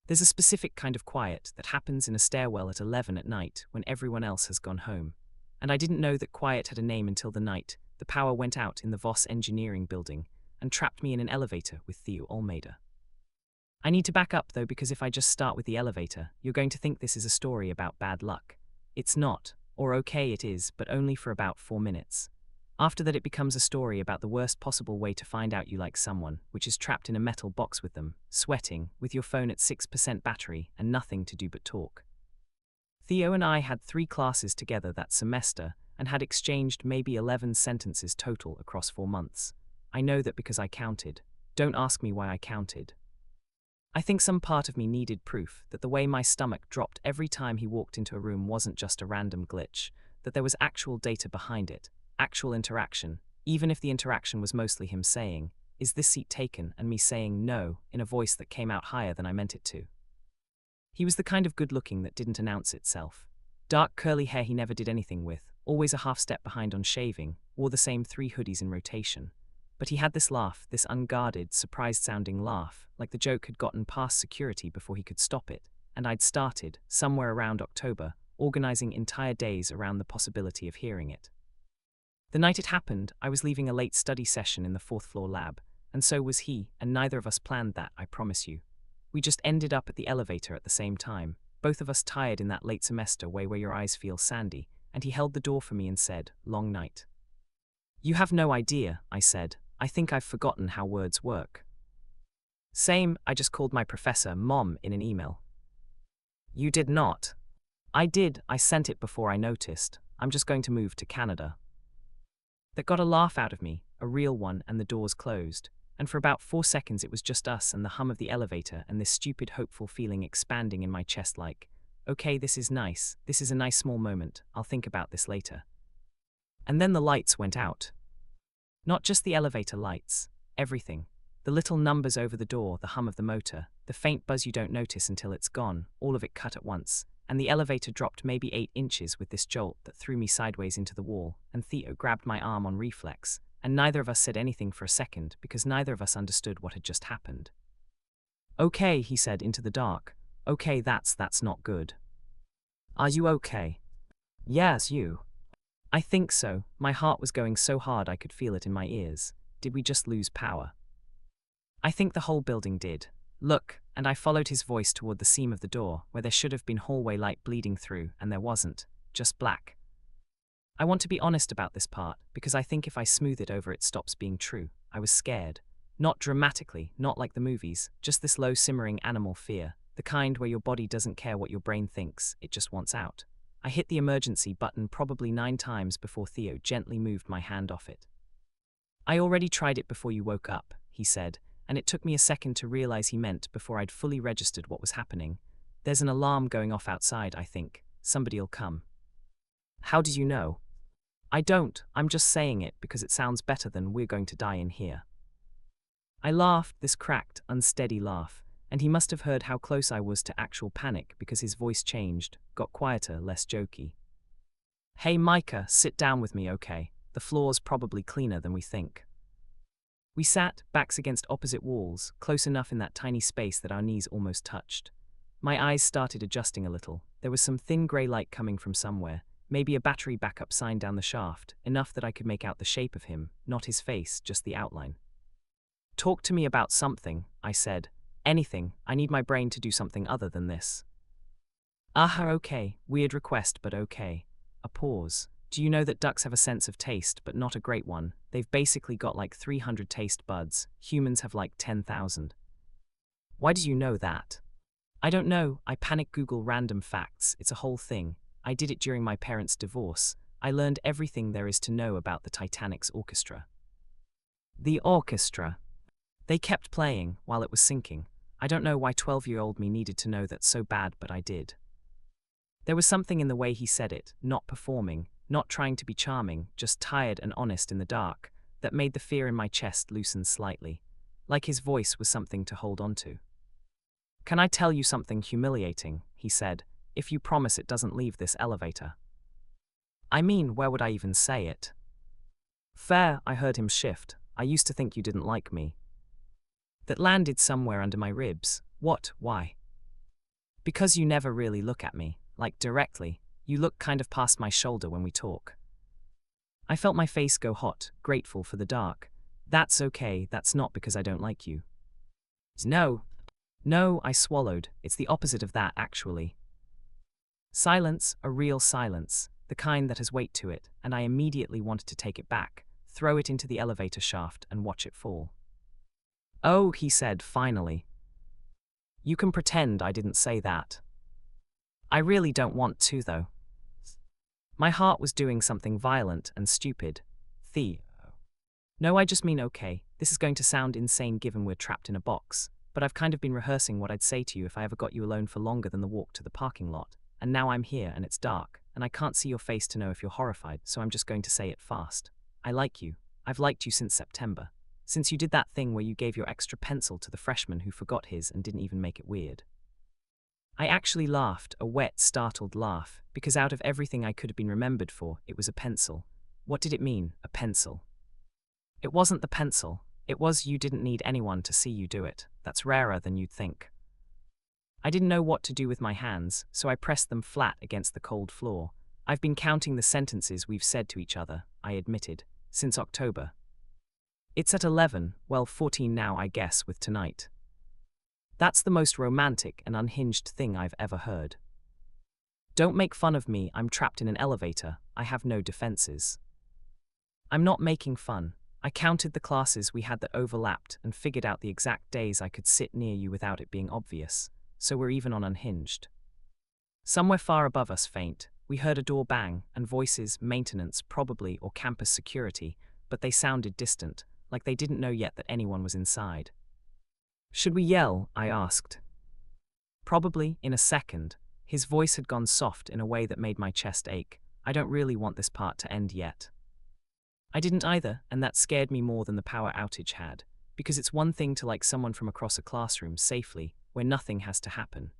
There's a specific kind of quiet that happens in a stairwell at 11 at night when everyone else has gone home. And I didn't know that quiet had a name until the night the power went out in the Voss Engineering building and trapped me in an elevator with Theo Almeida. I need to back up though, because if I just start with the elevator, you're going to think this is a story about bad luck. It's not, or okay it is, but only for about 4 minutes. After that it becomes a story about the worst possible way to find out you like someone, which is trapped in a metal box with them, sweating, with your phone at 6% battery, and nothing to do but talk. Theo and I had 3 classes together that semester, and had exchanged maybe 11 sentences total across 4 months. I know that because I counted. Don't ask me why I counted. I think some part of me needed proof that the way my stomach dropped every time he walked into a room wasn't just a random glitch, that there was actual data behind it. Actual interaction, even if the interaction was mostly him saying, "Is this seat taken?" and me saying no in a voice that came out higher than I meant it to. He was the kind of good-looking that didn't announce itself. Dark curly hair he never did anything with, always a half step behind on shaving, wore the same 3 hoodies in rotation. But he had this laugh, this unguarded, surprised-sounding laugh, like the joke had gotten past security before he could stop it, and I'd started, somewhere around October, organizing entire days around the possibility of hearing it. The night it happened, I was leaving a late study session in the 4th floor lab, and so was he, and neither of us planned that, I promise you. We just ended up at the elevator at the same time, both of us tired in that late semester way where your eyes feel sandy, and he held the door for me and said, "Long night." "You have no idea," I said. "I think I've forgotten how words work." "Same, I just called my professor Mom in an email." "You did not." "I did, I sent it before I noticed. I'm just going to move to Canada." That got a laugh out of me, a real one, and the doors closed. And for about 4 seconds it was just us and the hum of the elevator and this stupid hopeful feeling expanding in my chest like, okay, this is nice, this is a nice small moment, I'll think about this later. And then the lights went out. Not just the elevator lights, everything. The little numbers over the door, the hum of the motor, the faint buzz you don't notice until it's gone, all of it cut at once. And the elevator dropped maybe 8 inches with this jolt that threw me sideways into the wall, and Theo grabbed my arm on reflex, and neither of us said anything for a second because neither of us understood what had just happened. "Okay," he said into the dark. "Okay, that's not good." "Are you okay?" "Yes, you." "I think so." My heart was going so hard I could feel it in my ears. Did we just lose power? "I think the whole building did. Look," and I followed his voice toward the seam of the door, where there should have been hallway light bleeding through, and there wasn't, just black. I want to be honest about this part, because I think if I smooth it over it stops being true. I was scared. Not dramatically, not like the movies, just this low simmering animal fear, the kind where your body doesn't care what your brain thinks, it just wants out. I hit the emergency button probably 9 times before Theo gently moved my hand off it. "I already tried it before you woke up," he said, and it took me a second to realize he meant before I'd fully registered what was happening. "There's an alarm going off outside, I think. Somebody'll come." "How do you know?" "I don't, I'm just saying it because it sounds better than 'we're going to die in here.'" I laughed, this cracked, unsteady laugh, and he must have heard how close I was to actual panic because his voice changed, got quieter, less jokey. "Hey Micah, sit down with me, okay? The floor's probably cleaner than we think." We sat, backs against opposite walls, close enough in that tiny space that our knees almost touched. My eyes started adjusting a little. There was some thin grey light coming from somewhere, maybe a battery backup sign down the shaft, enough that I could make out the shape of him, not his face, just the outline. "Talk to me about something," I said. "Anything, I need my brain to do something other than this." Okay, weird request, but okay. A pause. "Do you know that ducks have a sense of taste, but not a great one? They've basically got like 300 taste buds. Humans have like 10,000. "Why do you know that?" "I don't know. I panic Google random facts. It's a whole thing. I did it during my parents' divorce. I learned everything there is to know about the Titanic's orchestra." "The orchestra?" "They kept playing while it was sinking. I don't know why 12-year-old me needed to know that so bad, but I did." There was something in the way he said it, not performing, not trying to be charming, just tired and honest in the dark, that made the fear in my chest loosen slightly, like his voice was something to hold on to. "Can I tell you something humiliating?" he said, "if you promise it doesn't leave this elevator." "I mean, where would I even say it?" "Fair," I heard him shift. "I used to think you didn't like me." That landed somewhere under my ribs. What? Why? Because you never really look at me, like directly. You look kind of past my shoulder when we talk. I felt my face go hot, grateful for the dark. That's okay, that's not because I don't like you. No. No, I swallowed. It's the opposite of that, actually. Silence, a real silence, the kind that has weight to it, and I immediately wanted to take it back, throw it into the elevator shaft and watch it fall. Oh, he said, finally. You can pretend I didn't say that. I really don't want to, though. My heart was doing something violent and stupid. No, I just mean okay. This is going to sound insane given we're trapped in a box, but I've kind of been rehearsing what I'd say to you if I ever got you alone for longer than the walk to the parking lot, and now I'm here and it's dark, and I can't see your face to know if you're horrified, so I'm just going to say it fast. I like you. I've liked you since September. Since you did that thing where you gave your extra pencil to the freshman who forgot his and didn't even make it weird. I actually laughed, a wet, startled laugh, because out of everything I could have been remembered for, it was a pencil. What did it mean, a pencil? It wasn't the pencil. It was you didn't need anyone to see you do it. That's rarer than you'd think. I didn't know what to do with my hands, so I pressed them flat against the cold floor. I've been counting the sentences we've said to each other, I admitted, since October. It's at 11, well 14 now I guess with tonight. That's the most romantic and unhinged thing I've ever heard. Don't make fun of me, I'm trapped in an elevator, I have no defenses. I'm not making fun. I counted the classes we had that overlapped and figured out the exact days I could sit near you without it being obvious, so we're even on unhinged. Somewhere far above us faint, we heard a door bang, and voices, maintenance probably, or campus security, but they sounded distant, like they didn't know yet that anyone was inside. Should we yell? I asked. Probably, in a second. His voice had gone soft in a way that made my chest ache. I don't really want this part to end yet. I didn't either, and that scared me more than the power outage had, because it's one thing to like someone from across a classroom safely, where nothing has to happen.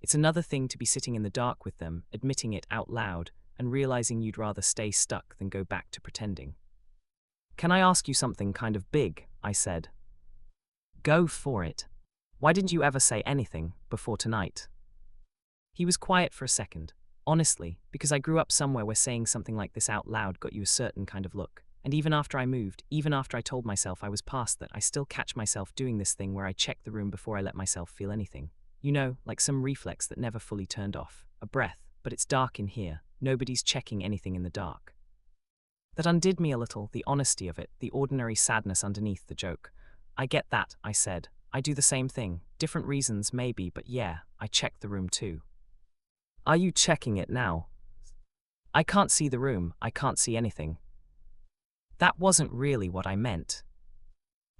It's another thing to be sitting in the dark with them, admitting it out loud, and realizing you'd rather stay stuck than go back to pretending. Can I ask you something kind of big? I said. Go for it. Why didn't you ever say anything before tonight? He was quiet for a second. Honestly, because I grew up somewhere where saying something like this out loud got you a certain kind of look. And even after I moved, even after I told myself I was past that, I still catch myself doing this thing where I check the room before I let myself feel anything. You know, like some reflex that never fully turned off. A breath, but it's dark in here. Nobody's checking anything in the dark. That undid me a little, the honesty of it, the ordinary sadness underneath the joke. I get that, I said. I do the same thing. Different reasons, maybe, but yeah, I check the room too. Are you checking it now? I can't see the room, I can't see anything. That wasn't really what I meant.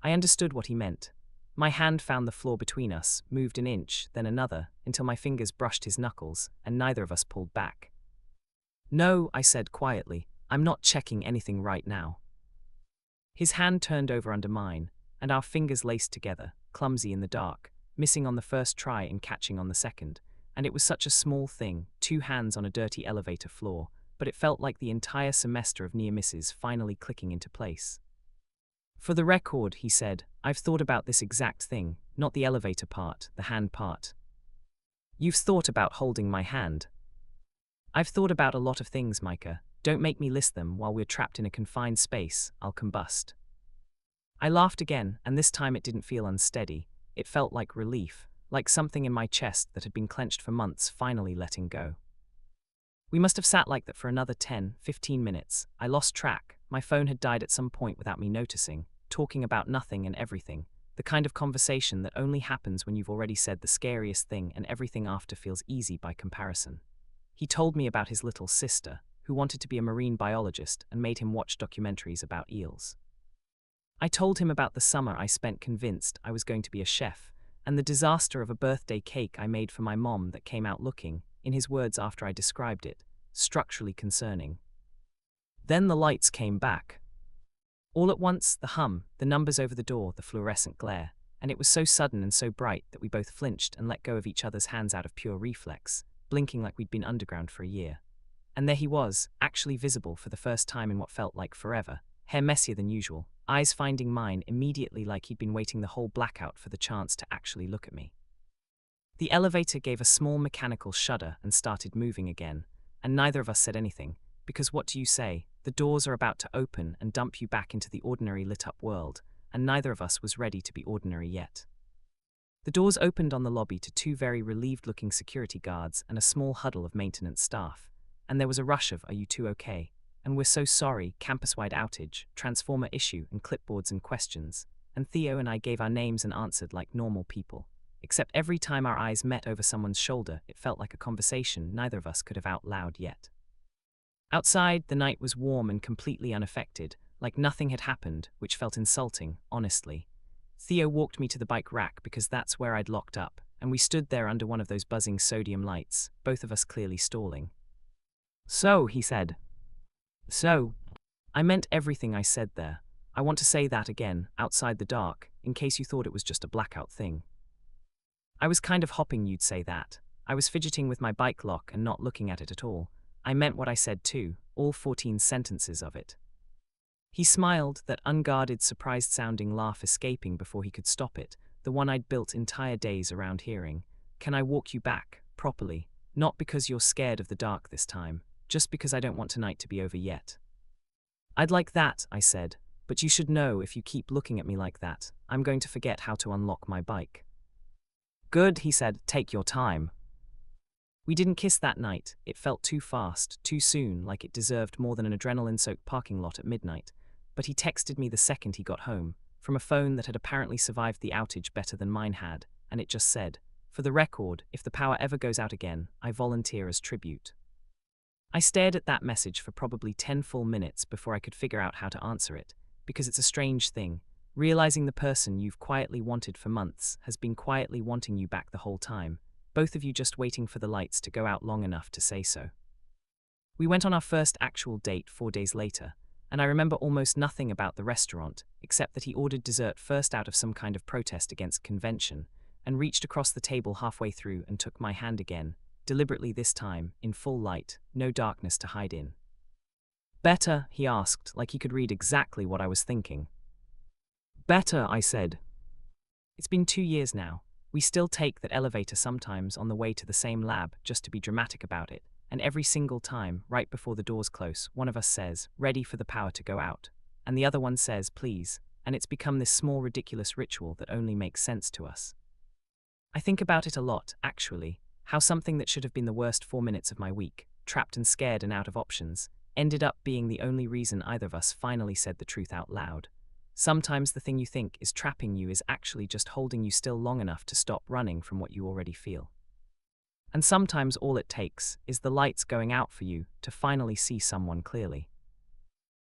I understood what he meant. My hand found the floor between us, moved an inch, then another, until my fingers brushed his knuckles, and neither of us pulled back. No, I said quietly, I'm not checking anything right now. His hand turned over under mine, and our fingers laced together, clumsy in the dark, missing on the first try and catching on the second, and it was such a small thing, 2 hands on a dirty elevator floor, but it felt like the entire semester of near misses finally clicking into place. For the record, he said, I've thought about this exact thing, not the elevator part, the hand part. You've thought about holding my hand. I've thought about a lot of things, Micah. Don't make me list them while we're trapped in a confined space, I'll combust. I laughed again, and this time it didn't feel unsteady. It felt like relief, like something in my chest that had been clenched for months finally letting go. We must have sat like that for another 10, 15 minutes. I lost track. My phone had died at some point without me noticing, talking about nothing and everything, the kind of conversation that only happens when you've already said the scariest thing and everything after feels easy by comparison. He told me about his little sister, who wanted to be a marine biologist and made him watch documentaries about eels. I told him about the summer I spent convinced I was going to be a chef, and the disaster of a birthday cake I made for my mom that came out looking, in his words after I described it, structurally concerning. Then the lights came back. All at once, the hum, the numbers over the door, the fluorescent glare, and it was so sudden and so bright that we both flinched and let go of each other's hands out of pure reflex, blinking like we'd been underground for a year. And there he was, actually visible for the first time in what felt like forever, hair messier than usual, eyes finding mine immediately like he'd been waiting the whole blackout for the chance to actually look at me. The elevator gave a small mechanical shudder and started moving again, and neither of us said anything, because what do you say? The doors are about to open and dump you back into the ordinary lit-up world, and neither of us was ready to be ordinary yet. The doors opened on the lobby to two very relieved-looking security guards and a small huddle of maintenance staff, and there was a rush of, "Are you two okay?" And "We're so sorry," campus-wide outage, transformer issue, and clipboards and questions, and Theo and I gave our names and answered like normal people. Except every time our eyes met over someone's shoulder, it felt like a conversation neither of us could have out loud yet. Outside, the night was warm and completely unaffected, like nothing had happened, which felt insulting, honestly. Theo walked me to the bike rack because that's where I'd locked up, and we stood there under one of those buzzing sodium lights, both of us clearly stalling. "So," he said. "So." I meant everything I said there. I want to say that again, outside the dark, in case you thought it was just a blackout thing. I was kind of hoping you'd say that. I was fidgeting with my bike lock and not looking at it at all. I meant what I said too, all 14 sentences of it. He smiled, that unguarded, surprised-sounding laugh escaping before he could stop it, the one I'd built entire days around hearing. "Can I walk you back, properly? Not because you're scared of the dark this time, just because I don't want tonight to be over yet." "I'd like that," I said, "but you should know if you keep looking at me like that, I'm going to forget how to unlock my bike." "Good," he said, "take your time." We didn't kiss that night. It felt too fast, too soon, like it deserved more than an adrenaline-soaked parking lot at midnight. But he texted me the second he got home, from a phone that had apparently survived the outage better than mine had, and it just said, "For the record, if the power ever goes out again, I volunteer as tribute." I stared at that message for probably 10 full minutes before I could figure out how to answer it, because it's a strange thing, realizing the person you've quietly wanted for months has been quietly wanting you back the whole time, both of you just waiting for the lights to go out long enough to say so. We went on our first actual date 4 days later, and I remember almost nothing about the restaurant, except that he ordered dessert first out of some kind of protest against convention, and reached across the table halfway through and took my hand again, deliberately this time, in full light, no darkness to hide in. "Better?" he asked, like he could read exactly what I was thinking. "Better," I said. It's been 2 years now. We still take that elevator sometimes on the way to the same lab, just to be dramatic about it, and every single time, right before the doors close, one of us says, "Ready for the power to go out," and the other one says, "Please," and it's become this small ridiculous ritual that only makes sense to us. I think about it a lot, actually, how something that should have been the worst 4 minutes of my week, trapped and scared and out of options, ended up being the only reason either of us finally said the truth out loud. Sometimes the thing you think is trapping you is actually just holding you still long enough to stop running from what you already feel. And sometimes all it takes is the lights going out for you to finally see someone clearly.